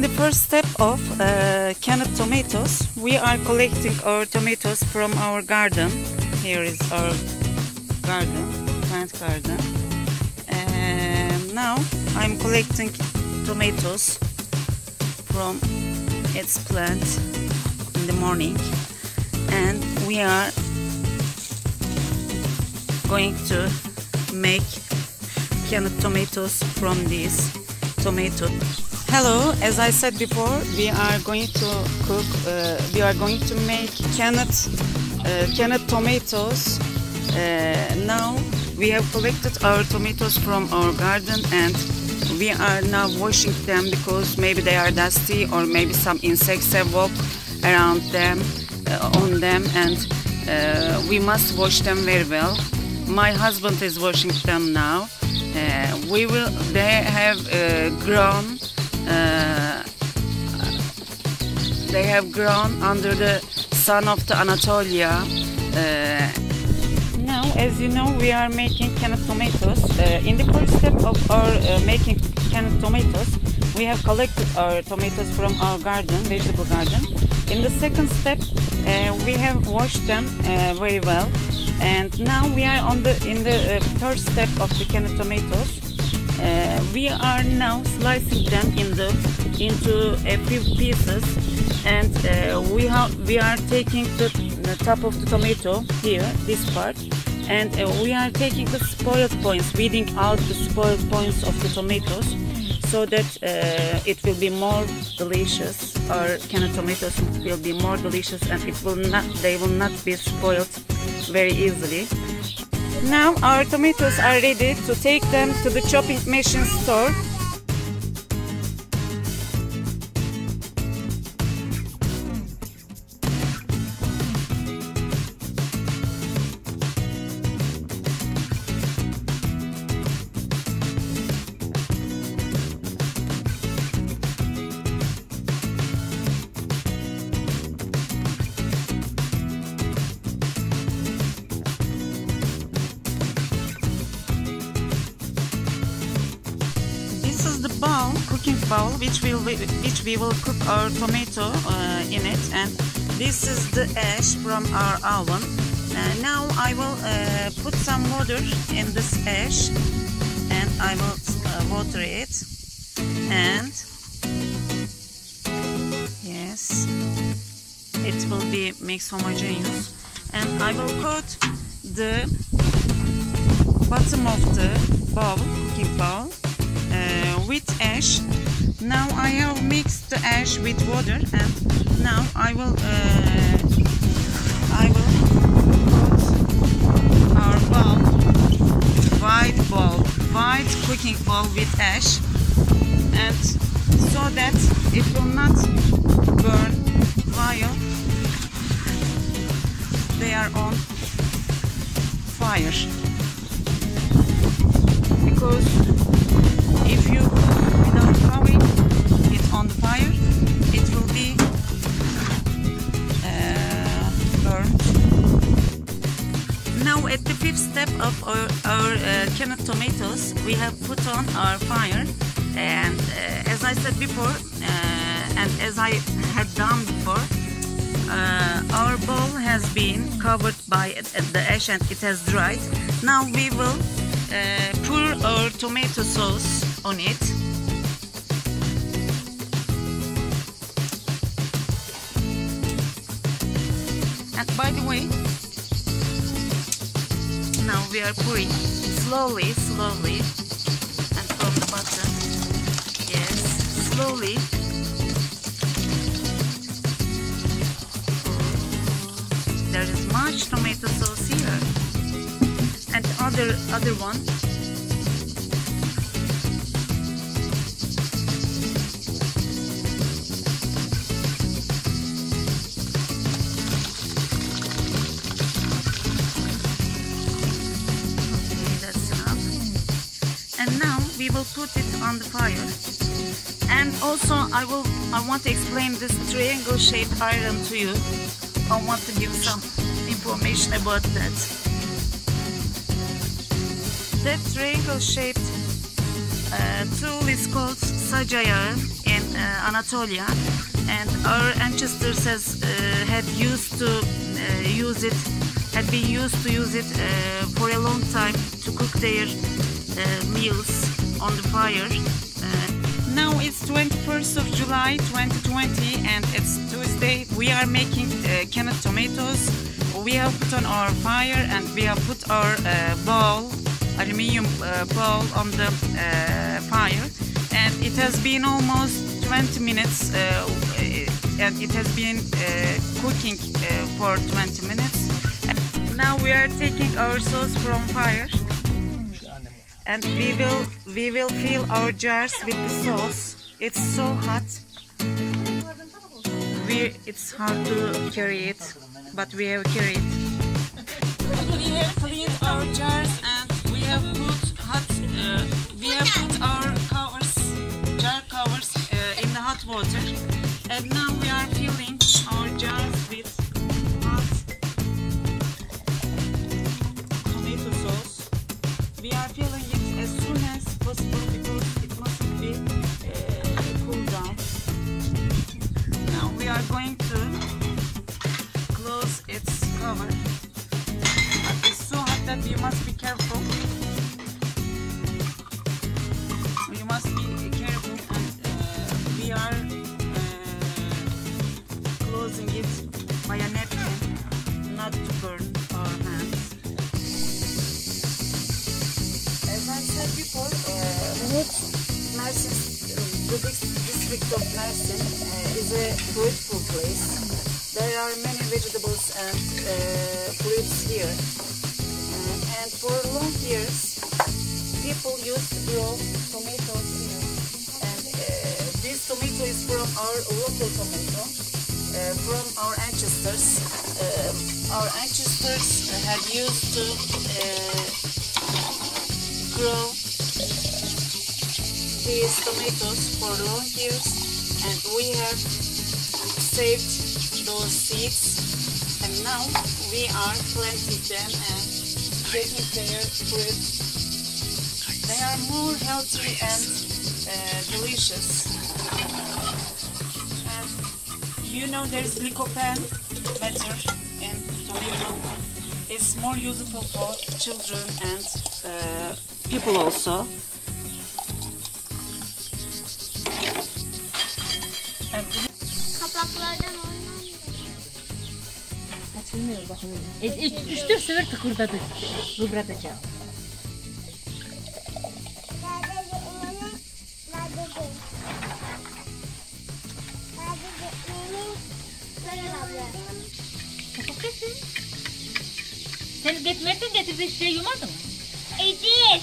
the first step of canned tomatoes, we are collecting our tomatoes from our garden. Here is our garden, plant garden. And now I'm collecting tomatoes from its plant in the morning, and we are going to make canned tomatoes from these tomatoes. Hello, as I said before, we are going to cook. We are going to make canned tomatoes. Now we have collected our tomatoes from our garden, and we are now washing them because maybe they are dusty or maybe some insects have walked around them, on them, and we must wash them very well. My husband is washing them now. They have grown. They have grown under the sun of the Anatolia. Now, as you know, we are making canned tomatoes. In the first step of our making canned tomatoes, we have collected our tomatoes from our garden, vegetable garden. In the second step, we have washed them very well, and now we are in the third step of the canned tomatoes. We are now slicing them into a few pieces, and we are taking the top of the tomato here, this part, and we are taking the spoiled points, weeding out the spoiled points of the tomatoes, so that it will be more delicious. Our canned tomatoes will be more delicious, and they will not be spoiled very easily. Now our tomatoes are ready to take them to the chopping machine store. Cooking bowl, which we will cook our tomato in it, and this is the ash from our oven. Now I will put some water in this ash, and I will water it, and yes, it will be mixed homogeneous, and I will coat the bottom of the bowl, cooking bowl, with ash. Now I have mixed the ash with water, and now I will put our white cooking bowl with ash, and so that it will not burn while they are on fire, because if you without throwing it on the fire, it will be burned. Now at the fifth step of our canned tomatoes, we have put on our fire, and as I said before, and as I had done before, our bowl has been covered by the ash and it has dried. Now we will pour our tomato sauce on it. And by the way, now we are pouring slowly, and from the bottom. Yes, slowly. There is much tomato sauce here, and other one. And now we will put it on the fire, and also I want to explain this triangle shaped iron to you. I want to give some information about that. That triangle shaped tool is called sac iron in Anatolia, and our ancestors had been used to use it for a long time to cook their meals on the fire. Now it's 21st of July 2020 and it's Tuesday. We are making canned tomatoes. We have put on our fire and we have put our aluminium bowl on the fire, and it has been almost 20 minutes and it has been cooking for 20 minutes. Now we are taking our sauce from fire and we will fill our jars with the sauce. It's so hot. It's hard to carry it, but we have carried. We have cleaned our jars and we have put our jar covers in the hot water. And now we are filling our jars with hot tomato sauce. We are filling it as soon as possible because it mustn't be cooled down. Now we are going to close its cover. It's so hot that you must be careful. You must be careful, and we are closing it by a napkin, not to burn our hands. As I said before, Mersin, the district of Mersin is a fruitful place. There are many vegetables and fruits here. And for long years, people used to grow tomatoes here. And this tomato is from our local tomato, from our ancestors. Our ancestors had used to grow these tomatoes for long years, and we have saved those seeds, and now we are planting them and taking their fruit. They are more healthy and delicious. And you know there is lycopene matter in tomato. It's more useful for children and people also. Kapaklardan oynamıyor. Açılmıyor bakın. 3-4 sefer tıkırdadı. Kıvratacağım. Sen getirdiğin şey yumadın mı? Değil.